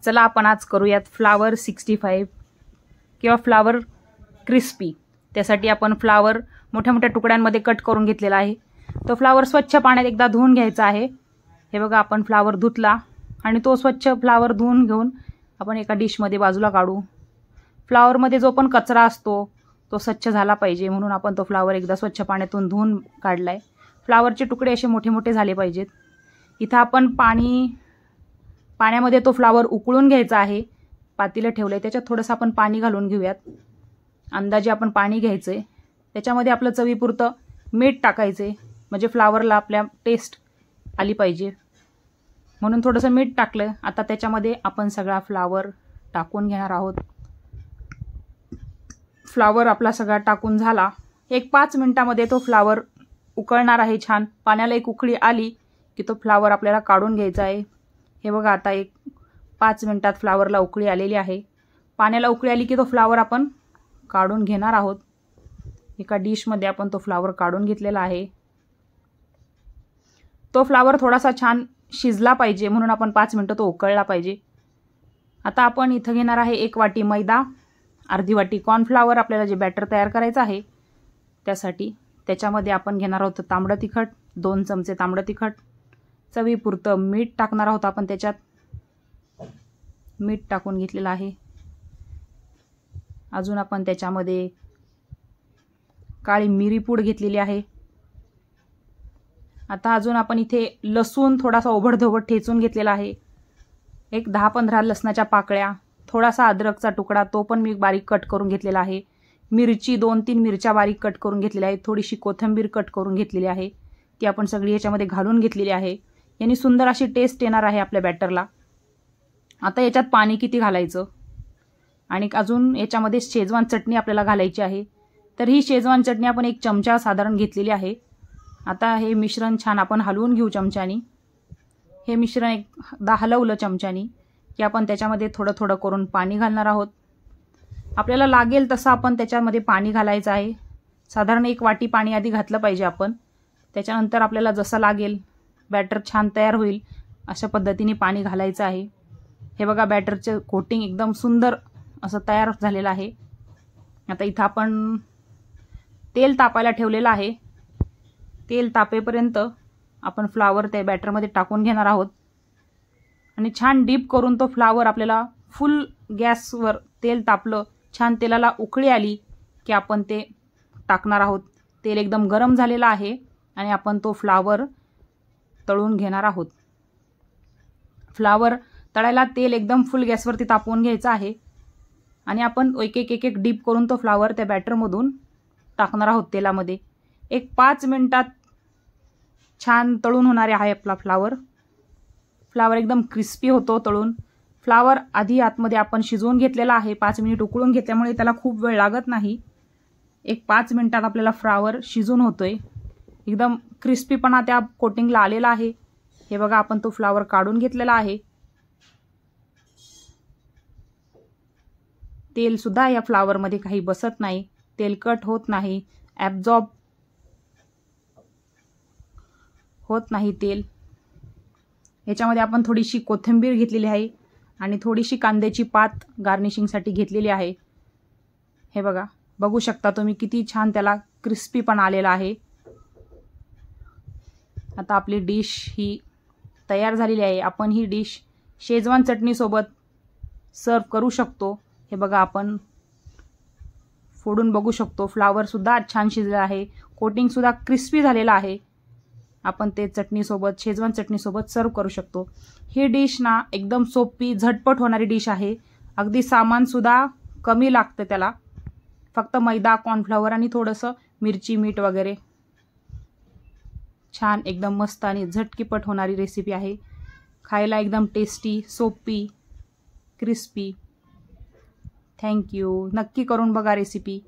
चला आपण आज करूयात फ्लावर 65 किंवा फ्लावर क्रिस्पी। त्यासाठी आपण फ्लावर मोठ्या मोठ्या तुकड्यांमध्ये कट करून घेतलेला आहे। तो फ्लावर स्वच्छ पाण्यात एकदा धुवून घ्यायचा आहे। हे बघा आपण फ्लावर धुतला आणि तो स्वच्छ फ्लावर धुवून घेऊन आपण एका डिशमध्ये बाजूला काढू। फ्लावरमध्ये जो पण कचरा असतो तो स्वच्छ झाला पाहिजे म्हणून आपण तो फ्लावर एकदा स्वच्छ पाण्यातून धुवून काढलाय। फ्लावरचे तुकडे असे मोठे मोठे झाले पाहिजेत। इथं आपण पाण्यामध्ये तो फ्लावर उकळून घ्यायचा आहे। पातेलं ठेवलंय त्याच्यात थोडंसं आपण पाणी घालून घेऊयात। अंदाजे आपण पाणी घ्यायचंय। त्याच्यामध्ये आपलं चवीपुरतं मीठ टाकायचे म्हणजे फ्लावरला आपल्या टेस्ट आली पाहिजे म्हणून थोडंसं मीठ टाकलं। आता त्याच्यामध्ये आपण सगळा फ्लावर टाकून घेणार आहोत। फ्लावर आपला सगळा टाकून झाला। एक 5 मिनिटांमध्ये तो फ्लावर उकळणार आहे छान। पाण्याला एक उकळी आली की तो फ्लावर आपल्याला काढून घ्यायचा आहे। हे बघा आता एक 5 मिनिटात फ्लावरला उकळी आलेली आहे। पाण्याला उकळी आली की तो फ्लावर आपण काढून घेणार आहोत। एका डिशमध्ये आपण तो फ्लावर काढून घेतलेला आहे। तो फ्लावर थोडासा छान शिजला पाहिजे म्हणून आपण 5 मिनिटं तो उकळला पाहिजे। आता आपण इथं घेणार आहे 1 वाटी मैदा, अर्धी वाटी कॉर्नफ्लावर। आपल्याला जे बॅटर तयार करायचं आहे त्यासाठी त्याच्यामध्ये आपण घेणार आहोत तांबडं तिखट, 2 चमचे तांबडं तिखट, चवीपुरतं मीठ टाकणार आहोत आपण त्याच्यात। मीठ टाकून घेतलेलं आहे। अजून आपण त्याच्यामध्ये काळी मिरी पूड घेतलेली आहे। आता अजून आपण इथे लसूण थोडासा ओबडधोबड ठेचून घेतलेला आहे। एक 10-15 लसणाच्या पाकळ्या, थोडासा अद्रकचा तुकडा तो पण मी बारीक कट करून घेतलेला आहे। मिरची 2-3 मिरच्या बारीक कट करून घेतलेल्या आहेत। थोडीशी कोथिंबीर कट करून घेतलेली आहे ती आपण सगळी याच्यामध्ये घालून घेतलेली आहे। यानी सुंदर अशी टेस्ट येणार आहे आपल्या बॅटरला। आता याच्यात पाणी किती घालायचं आणि अजून याच्यामध्ये शेजवान चटणी आपल्याला घालायची आहे। तर ही शेजवान चटणी आपण 1 चमचा साधारण घेतलेली आहे। आता हे मिश्रण छान आपण हलवून घेऊ चमच्यानी। हे मिश्रण एकदा हलवलं चमच्यानी की आपण त्याच्यामध्ये थोडं थोडं करून पाणी घालणार आहोत। आपल्याला लागेल तसं आपण त्याच्यामध्ये पाणी घालायचं आहे। साधारण 1 वाटी पाणी आधी घातलं पाहिजे आपण। त्याच्यानंतर आपल्याला जसं लागेल बॅटर छान तयार होईल अशा पद्धतीने पाणी घालायचं आहे। हे बघा बॅटरचं कोटिंग एकदम सुंदर असं तयार झालेलं आहे। आता इथं आपण तेल तापायला ठेवलेलं आहे। तेल तापेपर्यंत आपण फ्लावर त्या बॅटरमध्ये टाकून घेणार आहोत आणि छान डीप करून तो फ्लावर आपल्याला फुल गॅसवर तेल तापलं, छान तेलाला उकळी आली की आपण ते टाकणार आहोत। तेल एकदम गरम झालेलं आहे आणि आपण तो फ्लावर तळून घेणार आहोत। फ्लावर तळायला तेल एकदम फुल गॅसवरती तापवून घ्यायचं आहे आणि आपण एक एक डीप करून तो फ्लावर त्या बॅटरमधून टाकणार आहोत तेलामध्ये। एक 5 मिनिटात छान तळून होणार आहे आपला फ्लावर। फ्लावर एकदम क्रिस्पी होतो तळून। फ्लावर आधी आतमध्ये आपण शिजवून घेतलेला आहे। 5 मिनिट उकळून घेतल्यामुळे त्याला खूप वेळ लागत नाही। एक 5 मिनिटात आपल्याला फ्लावर शिजून होतोय। एकदम क्रिस्पीपणा त्या कोटिंगला आलेला आहे। हे बघा आपण तो फ्लावर काढून घेतलेला आहे। तेल सुद्धा या फ्लावरमध्ये काही बसत नाही, तेलकट होत नाही, ॲब्झॉर्ब होत नाही तेल। याच्यामध्ये आपण थोडीशी कोथिंबीर घेतलेली आहे आणि थोडीशी कांद्याची पात गार्निशिंगसाठी घेतलेली आहे। हे बघा बघू शकता तुम्ही किती छान त्याला क्रिस्पीपणा आलेला आहे। आता आपली डिश ही तयार झालेली आहे। आपण ही डिश शेजवान चटणीसोबत सर्व करू शकतो। हे बघा आपण फोडून बघू शकतो फ्लावर सुद्धा छान शिजला आहे, कोटिंग सुद्धा क्रिस्पी झालेला आहे। आपण ते चटणीसोबत शेजवान चटणीसोबत सर्व करू शकतो। ही डिश ना एकदम सोपी झटपट होणारी डिश आहे। अगदी सामान सुद्धा कमी लागतं त्याला, फक्त मैदा, कॉर्नफ्लॉवर आणि थोडंसं मिरची, मीठ वगैरे। छान एकदम मस्त आणि झटकीपट होणारी रेसिपी आहे। खायला एकदम टेस्टी, सोपी, क्रिस्पी। थँक्यू। नक्की करून बघा रेसिपी।